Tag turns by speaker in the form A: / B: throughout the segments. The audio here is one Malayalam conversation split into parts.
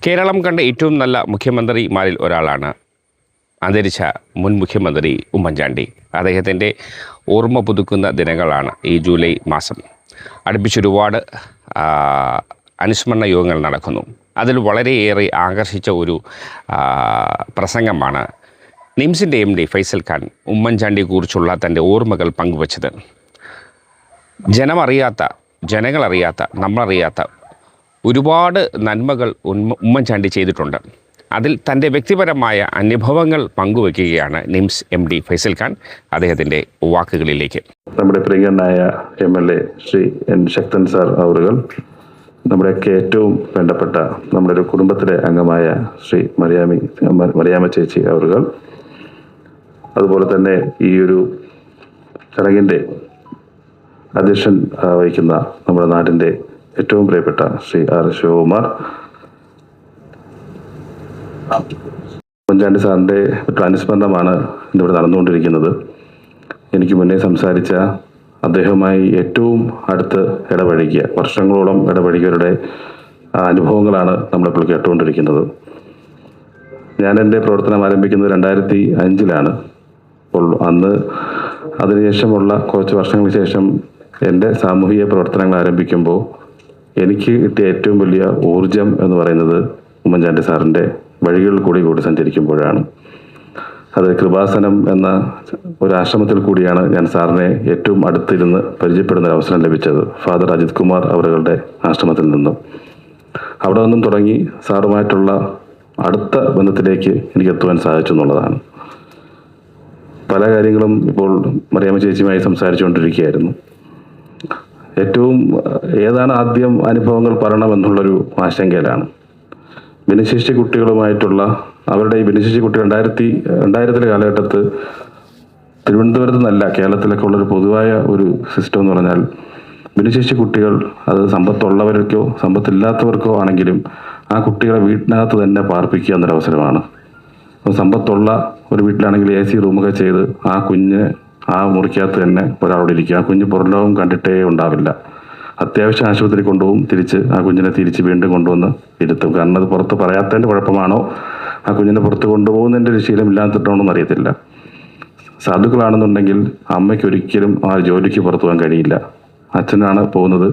A: കേരളം കണ്ട ഏറ്റവും നല്ല മുഖ്യമന്ത്രിമാരിൽ ഒരാളാണ് അന്തരിച്ച മുൻ മുഖ്യമന്ത്രി ഉമ്മൻചാണ്ടി. അദ്ദേഹത്തിൻ്റെ ഓർമ്മ പുതുക്കുന്ന ദിനങ്ങളാണ് ഈ ജൂലൈ മാസം. അടുപ്പിച്ചൊരുപാട് അനുസ്മരണ യോഗങ്ങൾ നടക്കുന്നു. അതിൽ വളരെയേറെ ആകർഷിച്ച ഒരു പ്രസംഗമാണ് നിംസിൻ്റെ MD ഫൈസൽ ഖാൻ ഉമ്മൻചാണ്ടിയെക്കുറിച്ചുള്ള തൻ്റെ ഓർമ്മകൾ പങ്കുവച്ചത്. ജനങ്ങളറിയാത്ത നമ്മളറിയാത്ത ഒരുപാട് നന്മകൾ ഉമ്മൻചാണ്ടി ചെയ്തിട്ടുണ്ട്. അതിൽ തൻ്റെ വ്യക്തിപരമായ അനുഭവങ്ങൾ പങ്കുവയ്ക്കുകയാണ് നിംസ് MD ഫൈസൽ ഖാൻ. അദ്ദേഹത്തിൻ്റെ വാക്കുകളിലേക്ക്.
B: നമ്മുടെ പ്രിയങ്കരനായ MLA ശ്രീ N. ശക്തൻ സാർ അവറുകൾ, നമ്മുടെയൊക്കെ ഏറ്റവും വേണ്ടപ്പെട്ട നമ്മുടെ ഒരു കുടുംബത്തിലെ അംഗമായ ശ്രീ മറിയാമ്മ ചേച്ചി അവറുകൾ, അതുപോലെ തന്നെ ഈ ഒരു ചടങ്ങിൻ്റെ അധ്യക്ഷൻ വഹിക്കുന്ന നമ്മുടെ നാടിൻ്റെ ഏറ്റവും പ്രിയപ്പെട്ട ശ്രീ R. ശിവകുമാർ, ഉമ്മൻചാണ്ടി സാറിൻ്റെ അനുസ്മരണമാണ് ഇന്നിവിടെ നടന്നുകൊണ്ടിരിക്കുന്നത്. എനിക്ക് മുന്നേ സംസാരിച്ച അദ്ദേഹവുമായി ഏറ്റവും അടുത്ത് വർഷങ്ങളോളം ഇടപഴകിയവരുടെ അനുഭവങ്ങളാണ് നമ്മളിപ്പോൾ കേട്ടുകൊണ്ടിരിക്കുന്നത്. ഞാൻ എൻ്റെ പ്രവർത്തനം ആരംഭിക്കുന്നത് 2005-ലാണ്. അപ്പോൾ അതിനുശേഷമുള്ള കുറച്ച് വർഷങ്ങൾക്ക് ശേഷം എൻ്റെ സാമൂഹിക പ്രവർത്തനങ്ങൾ ആരംഭിക്കുമ്പോൾ എനിക്ക് കിട്ടിയ ഏറ്റവും വലിയ ഊർജം എന്ന് പറയുന്നത് ഉമ്മൻചാണ്ടി സാറിൻ്റെ വഴികളിൽ കൂടി സഞ്ചരിക്കുമ്പോഴാണ്. അത് കൃപാസനം എന്ന ഒരു ആശ്രമത്തിൽ കൂടിയാണ് ഞാൻ സാറിനെ ഏറ്റവും അടുത്തിരുന്ന് പരിചയപ്പെടുന്ന ഒരു അവസരം ലഭിച്ചത്. ഫാദർ അജിത് കുമാർ അവരുടെ ആശ്രമത്തിൽ നിന്നും. അവിടെ നിന്നും തുടങ്ങി സാറുമായിട്ടുള്ള അടുത്ത ബന്ധത്തിലേക്ക് എനിക്ക് എത്തുവാൻ സാധിച്ചു എന്നുള്ളതാണ്. പല കാര്യങ്ങളും ഇപ്പോൾ മറിയാമ്മ ചേച്ചിയുമായി സംസാരിച്ചുകൊണ്ടിരിക്കുകയായിരുന്നു. ഏതാണ് ആദ്യം അനുഭവങ്ങൾ പറയണമെന്നുള്ളൊരു ആശങ്കയിലാണ്. ഭിന്നശേഷി കുട്ടികളുമായിട്ടുള്ള അവരുടെ ഈ ഭിന്നശേഷി കുട്ടികൾ 2000 കാലഘട്ടത്ത് തിരുവനന്തപുരത്ത് നിന്നല്ല കേരളത്തിലൊക്കെ ഉള്ളൊരു പൊതുവായ ഒരു സിസ്റ്റം എന്ന് പറഞ്ഞാൽ, ഭിന്നശേഷി കുട്ടികൾ അത് സമ്പത്തുള്ളവർക്കോ സമ്പത്തില്ലാത്തവർക്കോ ആണെങ്കിലും ആ കുട്ടികളെ വീട്ടിനകത്ത് തന്നെ പാർപ്പിക്കുക എന്നൊരവസരമാണ്. സമ്പത്തുള്ള ഒരു വീട്ടിലാണെങ്കിൽ AC റൂമൊക്കെ ചെയ്ത് ആ മുറിക്കകത്ത് തന്നെ ഒരാളോട് ഇരിക്കുക. ആ കുഞ്ഞ് പുറംലോകം കണ്ടിട്ടേ ഉണ്ടാവില്ല. അത്യാവശ്യം ആശുപത്രി കൊണ്ടുപോകും, ആ കുഞ്ഞിനെ തിരിച്ച് വീണ്ടും കൊണ്ടുവന്ന് ഇരുത്തും. കാരണം അത് പുറത്ത് പറയാത്തതിൻ്റെ കുഴപ്പമാണോ, ആ കുഞ്ഞിനെ പുറത്ത് കൊണ്ടുപോകുന്നതിൻ്റെ ഒരു ശീലം ഇല്ലാത്തിട്ടാണോ എന്നറിയത്തില്ല. സാധുക്കളാണെന്നുണ്ടെങ്കിൽ അമ്മയ്ക്ക് ഒരിക്കലും ആ ജോലിക്ക് പുറത്തു പോകാൻ കഴിയില്ല. അച്ഛനാണ് പോകുന്നത്.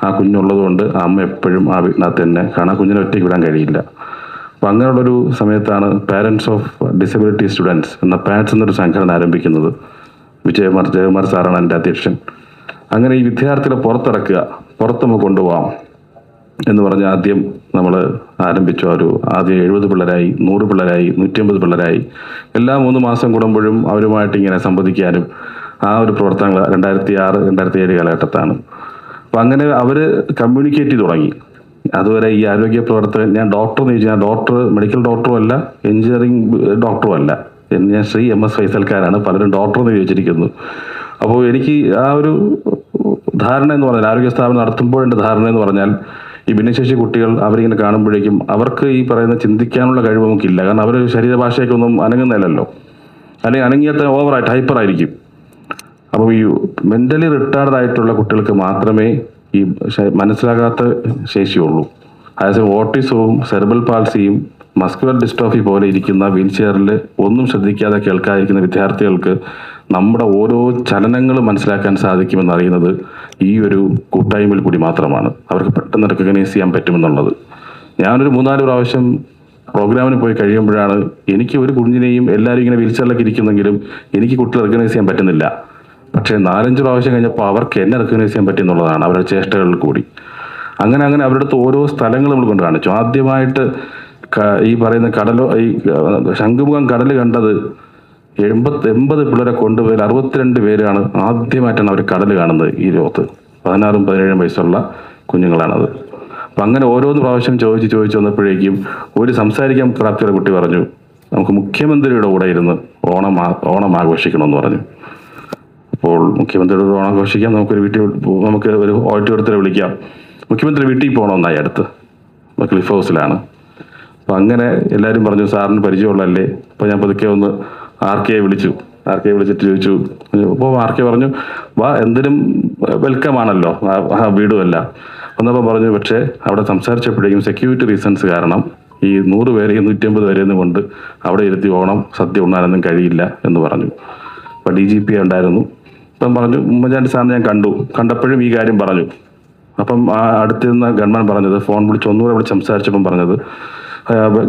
B: ആ കുഞ്ഞുള്ളത് കൊണ്ട് ആ അമ്മ എപ്പോഴും ആ വീട്ടിനകത്ത് തന്നെ, കാരണം ആ കുഞ്ഞിനെ ഒറ്റയ്ക്ക് വിടാൻ കഴിയില്ല. അപ്പം അങ്ങനെയുള്ളൊരു സമയത്താണ് പാരൻസ് ഓഫ് ഡിസബിലിറ്റി സ്റ്റുഡൻസ് എന്ന പാറ്റ്സ് എന്നൊരു സംഘടന ആരംഭിക്കുന്നത്. ജയകുമാർ സാറാണ് എൻ്റെ അധ്യക്ഷൻ. അങ്ങനെ ഈ വിദ്യാർത്ഥികളെ പുറത്ത് നമുക്ക് കൊണ്ടുപോകാം എന്ന് പറഞ്ഞ് ആദ്യം നമ്മൾ ആരംഭിച്ചു. ആദ്യം 70 പിള്ളേരായി, 100 പിള്ളേരായി, 150 പിള്ളേരായി. എല്ലാ 3 മാസം കൂടുമ്പോഴും അവരുമായിട്ട് ഇങ്ങനെ സംവദിക്കാനും ആ ഒരു പ്രവർത്തനങ്ങൾ 2006-2007 കാലഘട്ടത്താണ്. അപ്പം അങ്ങനെ അവർ കമ്മ്യൂണിക്കേറ്റ് ചെയ്ത് തുടങ്ങി. അതുവരെ ഈ ആരോഗ്യ പ്രവർത്തകൻ, ഞാൻ ഡോക്ടർ എന്ന് ചോദിച്ചാൽ മെഡിക്കൽ ഡോക്ടറും അല്ല, എഞ്ചിനീയറിംഗ് ഡോക്ടറും അല്ല. ഞാൻ ശ്രീ MS ഫൈസൽ ഖാനാണ്. പലരും ഡോക്ടർ എന്ന് ചോദിച്ചിരിക്കുന്നു. അപ്പോൾ എനിക്ക് ആ ഒരു ധാരണ എന്ന് പറഞ്ഞാൽ, ആരോഗ്യ സ്ഥാപനം നടത്തുമ്പോൾ എൻ്റെ ധാരണ എന്ന് പറഞ്ഞാൽ, ഈ ഭിന്നശേഷി കുട്ടികൾ അവരിങ്ങനെ കാണുമ്പോഴേക്കും അവർക്ക് ഈ പറയുന്ന ചിന്തിക്കാനുള്ള കഴിവ് നമുക്കില്ല. കാരണം അവർ ശരീരഭാഷയ്ക്കൊന്നും അനങ്ങുന്നില്ലല്ലോ, അല്ലെങ്കിൽ അനങ്ങിയാൽ തന്നെ ഓവറായിട്ട് ഹൈപ്പറായിരിക്കും. അപ്പോൾ ഈ മെൻ്റലി റിട്ടാർഡ് ആയിട്ടുള്ള കുട്ടികൾക്ക് മാത്രമേ ഈ മനസ്സിലാകാത്ത ശേഷിയുള്ളൂ. അതായത് ഓട്ടിസവും സെറിബ്രൽ പാൾസിയും മസ്കുലർ ഡിസ്ട്രോഫി പോലെ ഇരിക്കുന്ന വീൽചെയറിൽ ഒന്നും ശ്രദ്ധിക്കാതെ കേൾക്കാതിരിക്കുന്ന വിദ്യാർത്ഥികൾക്ക് നമ്മുടെ ഓരോ ചലനങ്ങളും മനസ്സിലാക്കാൻ സാധിക്കുമെന്ന് അറിയുന്നത് ഈ ഒരു കൂട്ടായ്മയിൽ കൂടി മാത്രമാണ്. അവർക്ക് പെട്ടെന്ന് റെക്കഗ്നൈസ് ചെയ്യാൻ പറ്റുമെന്നുള്ളത്. ഞാനൊരു 3-4 പ്രാവശ്യം പ്രോഗ്രാമിന് പോയി കഴിയുമ്പോഴാണ് എനിക്ക് ഒരു കുഞ്ഞിനെയും, എല്ലാവരും ഇങ്ങനെ വീൽചെയറിലൊക്കെ ഇരിക്കുന്നെങ്കിലും എനിക്ക് കുട്ടികളെ റെക്കഗ്നൈസ് ചെയ്യാൻ പറ്റുന്നില്ല. പക്ഷേ 4-5 പ്രാവശ്യം കഴിഞ്ഞപ്പോൾ അവർക്ക് എന്നെ റെക്കഗ്നൈസ് ചെയ്യാൻ പറ്റുമെന്നുള്ളതാണ് അവരുടെ ചേഷ്ടകളിൽ കൂടി. അങ്ങനെ അവരുടെ അടുത്ത് ഓരോ സ്ഥലങ്ങൾ നമ്മൾ കൊണ്ട് കാണിച്ചു. ആദ്യമായിട്ട് ഈ പറയുന്ന ശംഖുമുഖം കടൽ കണ്ടത് 80 പിള്ളേരെ കൊണ്ടുപോയി 62 പേരാണ് ആദ്യമായിട്ടാണ് അവർ കടൽ കാണുന്നത്. ഈ ലോകത്ത് 16-17 വയസ്സുള്ള കുഞ്ഞുങ്ങളാണത്. അപ്പം അങ്ങനെ ഓരോന്ന് പ്രാവശ്യം ചോദിച്ച് വന്നപ്പോഴേക്കും ഒരു സംസാരിക്കാൻ പ്രാപ്തിയുള്ള കുട്ടി പറഞ്ഞു, നമുക്ക് മുഖ്യമന്ത്രിയുടെ കൂടെ ഇരുന്ന് ഓണം ആഘോഷിക്കണമെന്ന് പറഞ്ഞു. അപ്പോൾ മുഖ്യമന്ത്രിയുടെ ഓണം ആഘോഷിക്കാം, നമുക്ക് ഒരു ഓഡിറ്റോറിയത്തിൽ വിളിക്കാം. മുഖ്യമന്ത്രി വീട്ടിൽ പോകണമെന്നായി അടുത്ത് ക്ലിഫ് ഹൗസിലാണ്. അപ്പം അങ്ങനെ എല്ലാവരും പറഞ്ഞു, സാറിന് പരിചയമുള്ളതല്ലേ. അപ്പോൾ ഞാൻ പതുക്കെ ഒന്ന് RK വിളിച്ചിട്ട് ചോദിച്ചു. അപ്പോൾ RK പറഞ്ഞു, വാ, എന്തിനും വെൽക്കം ആണല്ലോ, വീടുമല്ല. വന്നപ്പോൾ പറഞ്ഞു, പക്ഷേ അവിടെ സംസാരിച്ചപ്പോഴേക്കും സെക്യൂരിറ്റി റീസൺസ് കാരണം ഈ 100 പേരെ 150 പേരെയൊന്നും കൊണ്ട് അവിടെ ഇരുത്തി ഓണം സദ്യ ഉണ്ണാനൊന്നും കഴിയില്ല എന്ന് പറഞ്ഞു. അപ്പം DGP ഉണ്ടായിരുന്നു. അപ്പം പറഞ്ഞു, ഉമ്മൻചാണ്ടി സാറിനെ ഞാൻ കണ്ടപ്പോഴും ഈ കാര്യം പറഞ്ഞു. അപ്പം ആ അടുത്തിരുന്ന ഗവൺമെൻറ് പറഞ്ഞത്, ഫോൺ വിളിച്ച് ഒന്നുകൂടെ വിളിച്ച് സംസാരിച്ചപ്പം പറഞ്ഞത്,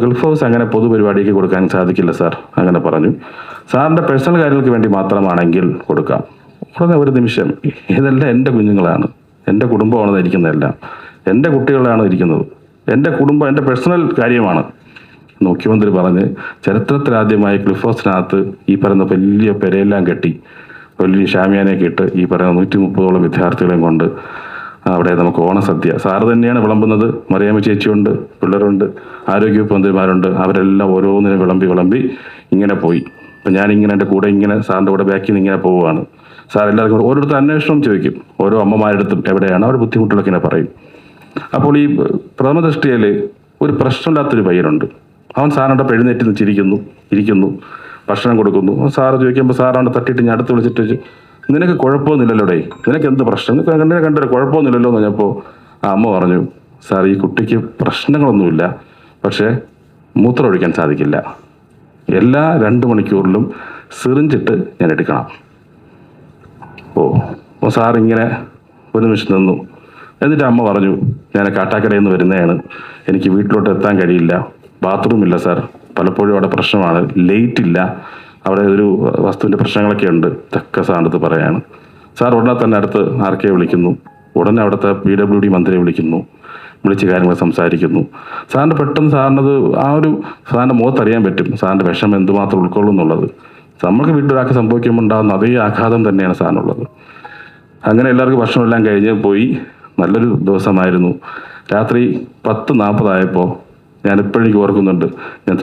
B: ഗൾഫ് ഹൗസ് അങ്ങനെ പൊതുപരിപാടിക്ക് കൊടുക്കാൻ സാധിക്കില്ല സാർ, അങ്ങനെ പറഞ്ഞു. സാറിൻ്റെ പേഴ്സണൽ കാര്യങ്ങൾക്ക് വേണ്ടി മാത്രമാണെങ്കിൽ കൊടുക്കാം. ഉടനെ ഒരു നിമിഷം, ഇതെല്ലാം എൻ്റെ കുഞ്ഞുങ്ങളാണ്, എൻ്റെ കുടുംബമാണ് ഇരിക്കുന്നതെല്ലാം, എൻ്റെ കുട്ടികളാണ് ഇരിക്കുന്നത്, എൻ്റെ കുടുംബം എൻ്റെ പേഴ്സണൽ കാര്യമാണ്. മുഖ്യമന്ത്രി പറഞ്ഞ് ചരിത്രത്തിലാദ്യമായി ക്ലിഫ് ഹൗസിനകത്ത് ഈ പറയുന്ന വലിയ പെരയെല്ലാം കെട്ടി വലിയ ഷാമിയാനയൊക്കെ ഇട്ട് ഈ പറയുന്ന 130ഓളം വിദ്യാർത്ഥികളെയും കൊണ്ട് അവിടെ നമുക്ക് ഓണസദ്യ സാറ് തന്നെയാണ് വിളമ്പുന്നത്. മറിയാമ്മ ചേച്ചിയുണ്ട്, പിള്ളേരുണ്ട്, ആരോഗ്യവകുപ്പ് മന്ത്രിമാരുണ്ട്, അവരെല്ലാം ഓരോന്നിനും വിളമ്പി ഇങ്ങനെ പോയി. അപ്പം ഞാനിങ്ങനെ എൻ്റെ കൂടെ ഇങ്ങനെ സാറിൻ്റെ കൂടെ ബാക്കിൽ നിന്ന് ഇങ്ങനെ പോവുകയാണ്. സാർ എല്ലാവർക്കും ഓരോരുത്തർ അന്വേഷണം ചോദിക്കും, ഓരോ അമ്മമാരെടുത്തും എവിടെയാണ് അവർ ബുദ്ധിമുട്ടുകളൊക്കെ ഇങ്ങനെ പറയും. അപ്പോൾ ഈ പ്രഥമ ദൃഷ്ടിയിൽ ഒരു പ്രശ്നമില്ലാത്തൊരു പയ്യനുണ്ട്. അവൻ സാറിൻ്റെ എഴുന്നേറ്റ് ഇരിക്കുന്നു, ഭക്ഷണം കൊടുക്കുന്നു. സാറ് ചോദിക്കുമ്പോൾ സാറാണ്ട് തട്ടിയിട്ട് ഞാൻ അടുത്ത് വിളിച്ചിട്ട്, നിനക്ക് കുഴപ്പമൊന്നുമില്ലല്ലോടേ, നിനക്ക് എന്ത് പ്രശ്നം, കണ്ടൊരു കുഴപ്പമൊന്നുമില്ലല്ലോ എന്ന് പറഞ്ഞപ്പോൾ ആ അമ്മ പറഞ്ഞു, സാർ ഈ കുട്ടിക്ക് പ്രശ്നങ്ങളൊന്നുമില്ല, പക്ഷേ മൂത്രം ഒഴിക്കാൻ സാധിക്കില്ല, എല്ലാ 2 മണിക്കൂറിലും സിറിഞ്ചിട്ട് ഞാൻ എടുക്കണം. അപ്പോൾ സാറിങ്ങനെ ഒരു നിമിഷം നിന്നു. എന്നിട്ട് അമ്മ പറഞ്ഞു, ഞാൻ കാട്ടാക്കടയിൽ നിന്ന് വരുന്നതാണ്, എനിക്ക് വീട്ടിലോട്ട് എത്താൻ കഴിയില്ല, ബാത്റൂം ഇല്ല സാർ, പലപ്പോഴും അവിടെ പ്രശ്നമാണ്, ലേറ്റ് ഇല്ല, അവിടെ ഒരു വസ്തുവിൻ്റെ പ്രശ്നങ്ങളൊക്കെ ഉണ്ട്, ഇതൊക്കെ സാറിനടുത്ത് പറയാണ്. സാർ ഉടനെ തന്നെ അടുത്ത് ആർക്കെ വിളിക്കുന്നു, ഉടനെ അവിടുത്തെ PWD മന്ത്രിയെ വിളിച്ച് കാര്യങ്ങൾ സംസാരിക്കുന്നു. സാറിന് പെട്ടെന്ന് സാറിനത് സാറിൻ്റെ മുഖത്തറിയാൻ പറ്റും സാറിൻ്റെ വിഷമം എന്തുമാത്രം ഉൾക്കൊള്ളും എന്നുള്ളത്. നമ്മൾക്ക് വീട്ടിലൊരാൾക്ക് സംഭവിക്കുമ്പോൾ ഉണ്ടാകുന്ന അതേ ആഘാതം തന്നെയാണ് സാറിനുള്ളത്. അങ്ങനെ എല്ലാവർക്കും ഭക്ഷണമെല്ലാം കഴിഞ്ഞ് പോയി. നല്ലൊരു ദിവസമായിരുന്നു. രാത്രി 10:40 ആയപ്പോൾ ഞാൻ ഇപ്പോഴും എനിക്ക് ഓർക്കുന്നുണ്ട്, ഞാൻ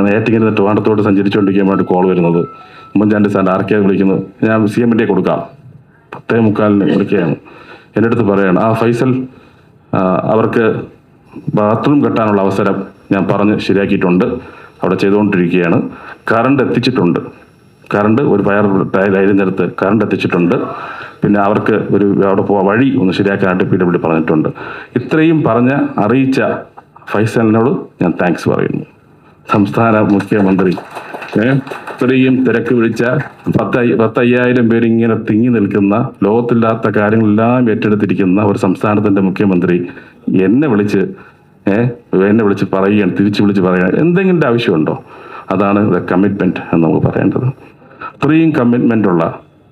B: നേരത്തെ ട്രിവാൻഡ്രത്തോട്ട് സഞ്ചരിച്ചുകൊണ്ടിരിക്കുമ്പോഴാണ് കോൾ വരുന്നത്. ഉമ്മൻചാണ്ടി സാറിൻ്റെ ആർക്കെ വിളിക്കുന്നത്, ഞാൻ CM കൊടുക്കാം, 10:45 വിളിക്കുകയാണ്. എൻ്റെ അടുത്ത് പറയുകയാണ്, ഫൈസൽ അവർക്ക് ബാത്റൂം കെട്ടാനുള്ള അവസരം ഞാൻ പറഞ്ഞ് ശരിയാക്കിയിട്ടുണ്ട്, അവിടെ ചെയ്തുകൊണ്ടിരിക്കുകയാണ്, കറണ്ട് എത്തിച്ചിട്ടുണ്ട്, കറണ്ട് ഒരു ഫയർ ലൈനിനടുത്ത് കറണ്ട് എത്തിച്ചിട്ടുണ്ട്, പിന്നെ അവർക്ക് അവിടെ വഴി ഒന്ന് ശരിയാക്കാനായിട്ട് PWD പറഞ്ഞിട്ടുണ്ട്. ഇത്രയും അറിയിച്ച ഫൈസലിനോട് ഞാൻ താങ്ക്സ് പറയുന്നു. സംസ്ഥാന മുഖ്യമന്ത്രി ഇത്രയും തിരക്ക് പിടിച്ച 10,000 പേര് ഇങ്ങനെ തിങ്ങി നിൽക്കുന്ന, ലോകത്തില്ലാത്ത കാര്യങ്ങളെല്ലാം ഏറ്റെടുത്തിരിക്കുന്ന ഒരു സംസ്ഥാനത്തിൻ്റെ മുഖ്യമന്ത്രി എന്നെ വിളിച്ച് പറയുകയാണ്, തിരിച്ചു വിളിച്ച് പറയുകയാണ്. എന്തെങ്കിലും ആവശ്യമുണ്ടോ? അതാണ് കമ്മിറ്റ്മെൻറ്റ് എന്ന് നമുക്ക് പറയേണ്ടത്. അത്രയും കമ്മിറ്റ്മെൻ്റുള്ള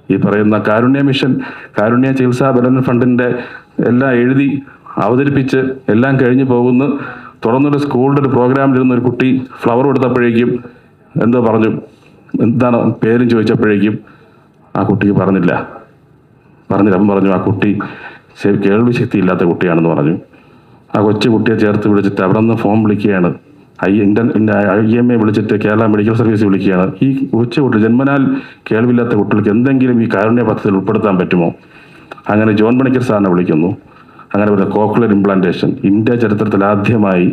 B: ഈ പറയുന്ന കാരുണ്യ മിഷൻ, കാരുണ്യ ചികിത്സാ വിതരണ ഫണ്ടിൻ്റെ എല്ലാം എഴുതി അവതരിപ്പിച്ച് എല്ലാം കഴിഞ്ഞ് പോകുന്നു. തുടർന്നൊരു സ്കൂളിൻ്റെ ഒരു പ്രോഗ്രാമിലിരുന്ന ഒരു കുട്ടി ഫ്ലവർ കൊടുത്തപ്പോഴേക്കും എന്തോ പറഞ്ഞു, എന്താണ് പേരും ചോദിച്ചപ്പോഴേക്കും ആ കുട്ടിക്ക് പറഞ്ഞില്ല. അപ്പം പറഞ്ഞു ആ കുട്ടി കേൾവി ശക്തി ഇല്ലാത്ത കുട്ടിയാണെന്ന് പറഞ്ഞു. ആ കൊച്ചു കുട്ടിയെ ചേർത്ത് വിളിച്ചിട്ട് അവിടെ നിന്ന് ഫോൺ വിളിക്കുകയാണ്, IMA വിളിച്ചിട്ട് കേരള മെഡിക്കൽ സർവീസ് വിളിക്കുകയാണ്. ഈ കൊച്ചു കുട്ടി ജന്മനാൽ കേൾവില്ലാത്ത കുട്ടികൾക്ക് എന്തെങ്കിലും ഈ കാരുണ്യ പദ്ധതിയിൽ ഉൾപ്പെടുത്താൻ പറ്റുമോ? അങ്ങനെ ജോൺ പണിക്കർ സാറിനെ വിളിക്കുന്നു. അങ്ങനെ ഒരു കോക്ലിയർ ഇംപ്ലാന്റേഷൻ, ഇന്ത്യ ചരിത്രത്തിൽ ആദ്യമായി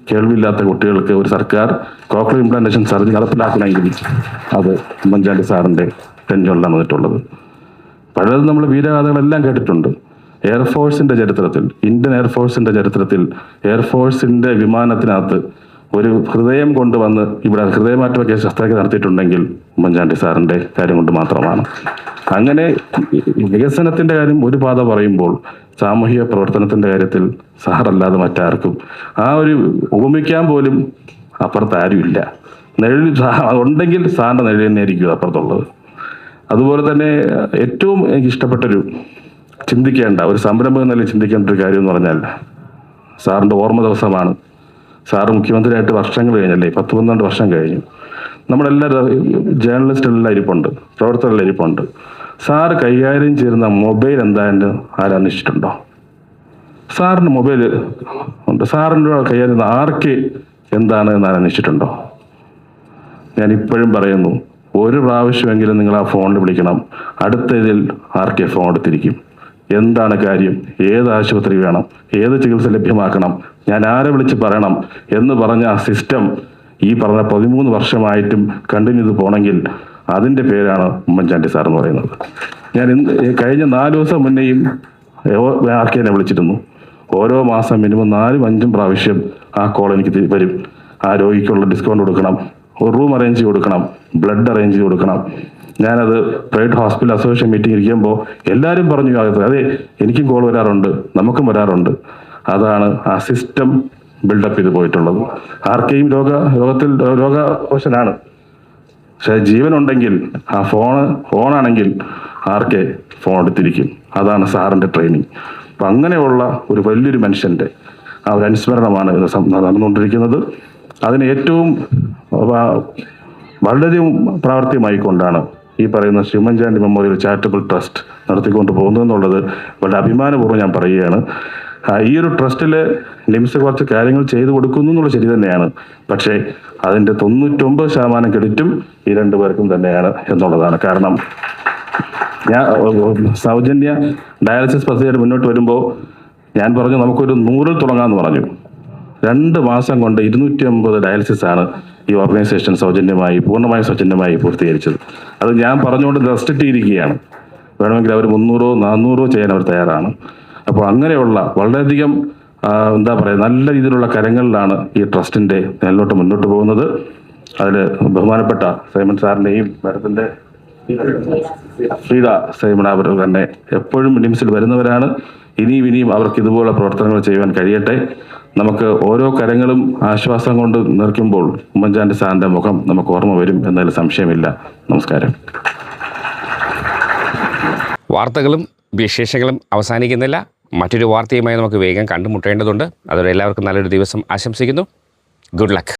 B: കേൾവില്ലാത്ത കുട്ടികൾക്ക് ഒരു സർക്കാർ കോക്ലിയർ ഇംപ്ലാന്റേഷൻ സർജറി നടപ്പിലാക്കണമെങ്കിൽ അത് ഉമ്മൻചാണ്ടി സാറിൻ്റെ ടെൻഷനിലാണ് വന്നിട്ടുള്ളത്. പലതും നമ്മൾ വീരഗാഥകളെല്ലാം കേട്ടിട്ടുണ്ട്. എയർഫോഴ്സിൻ്റെ ചരിത്രത്തിൽ, ഇന്ത്യൻ എയർഫോഴ്സിൻ്റെ ചരിത്രത്തിൽ എയർഫോഴ്സിൻ്റെ വിമാനത്തിനകത്ത് ഒരു ഹൃദയം കൊണ്ടുവന്ന് ഇവിടെ ഹൃദയമാറ്റമൊക്കെ ശസ്ത്രക്രിയ നടത്തിയിട്ടുണ്ടെങ്കിൽ ഉമ്മൻചാണ്ടി സാറിൻ്റെ കാര്യം കൊണ്ട് മാത്രമാണ്. അങ്ങനെ വികസനത്തിൻ്റെ കാര്യം ഒരു പാത പറയുമ്പോൾ സാമൂഹിക പ്രവർത്തനത്തിൻ്റെ കാര്യത്തിൽ സാറല്ലാതെ മറ്റാർക്കും ഉപമിക്കാൻ പോലും അപ്പുറത്ത് ആരുമില്ല. ഉണ്ടെങ്കിൽ സാറിൻ്റെ നിഴൽ തന്നെ ആയിരിക്കും അപ്പുറത്തുള്ളത്. അതുപോലെ തന്നെ ഏറ്റവും എനിക്ക് ഇഷ്ടപ്പെട്ടൊരു ചിന്തിക്കേണ്ട ഒരു സംരംഭം എന്നല്ല ചിന്തിക്കേണ്ട ഒരു കാര്യം എന്ന് പറഞ്ഞാൽ, സാറിൻ്റെ ഓർമ്മ ദിവസമാണ്. സാറ് മുഖ്യമന്ത്രിയായിട്ട് വർഷങ്ങൾ കഴിഞ്ഞല്ലേ, 10-12 വർഷം കഴിഞ്ഞു. നമ്മളെല്ലാവരും ജേർണലിസ്റ്റെല്ലാം ഇരിപ്പുണ്ട്, പ്രവർത്തകരെല്ലാം ഇരിപ്പുണ്ട്. സാറ് കൈകാര്യം ചെയ്യുന്ന മൊബൈൽ എന്താണെന്ന് ആരന്വേഷിച്ചിട്ടുണ്ടോ? സാറിൻ്റെ മൊബൈൽ ഉണ്ട്, സാറിൻ്റെ കൈകാര്യം ചെയ്യുന്ന ആർക്ക് എന്താണ് എന്ന് അന്വേഷിച്ചിട്ടുണ്ടോ? ഞാൻ ഇപ്പോഴും പറയുന്നു, ഒരു പ്രാവശ്യമെങ്കിലും നിങ്ങൾ ആ ഫോണിൽ വിളിക്കണം. അടുത്തതിൽ ആർക്കെ ഫോൺ എടുത്തിരിക്കും, എന്താണ് കാര്യം, ഏത് ആശുപത്രി വേണം, ഏത് ചികിത്സ ലഭ്യമാക്കണം, ഞാൻ ആരെ വിളിച്ച് പറയണം എന്ന് പറഞ്ഞ ആ സിസ്റ്റം ഈ പറഞ്ഞ 13 വർഷമായിട്ടും കണ്ടിന്യൂ ചെയ്ത് പോകണമെങ്കിൽ അതിൻ്റെ പേരാണ് ഉമ്മൻചാണ്ടി സാർ എന്ന് പറയുന്നത്. ഞാൻ കഴിഞ്ഞ 4 ദിവസം മുന്നേയും ആർക്കെന്നെ വിളിച്ചിരുന്നു. ഓരോ മാസം മിനിമം 4-5 പ്രാവശ്യം ആ കോൾ എനിക്ക് വരും. ആ രോഗിക്കുള്ള ഡിസ്കൗണ്ട് കൊടുക്കണം, റൂം അറേഞ്ച് ചെയ്ത് കൊടുക്കണം, ബ്ലഡ് അറേഞ്ച് ചെയ്ത് കൊടുക്കണം. ഞാനത് പ്രൈവറ്റ് ഹോസ്പിറ്റൽ അസോസിയേഷൻ മീറ്റിംഗ് ഇരിക്കുമ്പോൾ എല്ലാവരും പറഞ്ഞു, അതെ എനിക്കും കോൾ വരാറുണ്ട്, നമുക്കും വരാറുണ്ട്. അതാണ് ആ സിസ്റ്റം ബിൽഡപ്പ് ചെയ്ത് പോയിട്ടുള്ളത്. ആർക്കെയും രോഗാവശനാണ്, പക്ഷെ ജീവനുണ്ടെങ്കിൽ ആ ഫോണാണെങ്കിൽ ആർക്കെ ഫോൺ എടുത്തിരിക്കും. അതാണ് സാറിൻ്റെ ട്രെയിനിങ്. അപ്പം അങ്ങനെയുള്ള ഒരു വലിയൊരു മനുഷ്യൻ്റെ ആ ഒരു അനുസ്മരണമാണ് ഇത് നടന്നുകൊണ്ടിരിക്കുന്നത്. അതിന് ഏറ്റവും വളരെയധികം പ്രാവർത്തികമായിക്കൊണ്ടാണ് ഈ പറയുന്ന ഉമ്മൻചാണ്ടി മെമ്മോറിയൽ ചാരിറ്റബിൾ ട്രസ്റ്റ് നടത്തിക്കൊണ്ട് പോകുന്നതെന്നുള്ളത് വളരെ അഭിമാനപൂർവ്വം ഞാൻ പറയുകയാണ്. ഈ ഒരു ട്രസ്റ്റിൽ നിംസ് കുറച്ച് കാര്യങ്ങൾ ചെയ്തു കൊടുക്കുന്നു എന്നുള്ളത് ശരി തന്നെയാണ്, പക്ഷേ അതിൻ്റെ 99% ക്രെഡിറ്റും ഈ രണ്ടുപേർക്കും തന്നെയാണ് എന്നുള്ളതാണ്. കാരണം ഞാൻ സൗജന്യ ഡയാലിസിസ് പദ്ധതിയായിട്ട് മുന്നോട്ട് വരുമ്പോൾ ഞാൻ പറഞ്ഞു നമുക്കൊരു 100 തുടങ്ങാമെന്ന് പറഞ്ഞു. 2 മാസം കൊണ്ട് 250 ഡയാലിസിസാണ് ഈ ഓർഗനൈസേഷൻ പൂർണ്ണമായും സൗജന്യമായി പൂർത്തീകരിച്ചത്. അത് ഞാൻ പറഞ്ഞുകൊണ്ട് റെസ്ട്രിക്റ്റ് ചെയ്തിരിക്കുകയാണ്. വേണമെങ്കിൽ അവർ 300 400 ചെയ്യാൻ അവർ തയ്യാറാണ്. അപ്പോൾ അങ്ങനെയുള്ള വളരെയധികം നല്ല രീതിയിലുള്ള കരങ്ങളിലാണ് ഈ ട്രസ്റ്റിൻ്റെ മുന്നോട്ട് പോകുന്നത്. അതിൽ ബഹുമാനപ്പെട്ട സൈമൺ സാറിൻ്റെയും മാഡത്തിൻ്റെ ഫ്രീഡ സൈമൺ അവർ തന്നെ എപ്പോഴും നിംസിൽ വരുന്നവരാണ്. ഇനിയും അവർക്ക് ഇതുപോലുള്ള പ്രവർത്തനങ്ങൾ ചെയ്യുവാൻ കഴിയട്ടെ. നമുക്ക് ഓരോ കരങ്ങളും ആശ്വാസം കൊണ്ട് നിൽക്കുമ്പോൾ ഉമ്മൻചാണ്ടി സാറിൻ്റെ മുഖം നമുക്ക് ഓർമ്മ വരും എന്നതിൽ സംശയമില്ല. നമസ്കാരം.
A: വാർത്തകളും വിശേഷങ്ങളും അവസാനിക്കുന്നില്ല. മറ്റൊരു വാർത്തയുമായി നമുക്ക് വേഗം കണ്ടുമുട്ടേണ്ടതുണ്ട്. അതോടെ എല്ലാവർക്കും നല്ലൊരു ദിവസം ആശംസിക്കുന്നു. Good luck.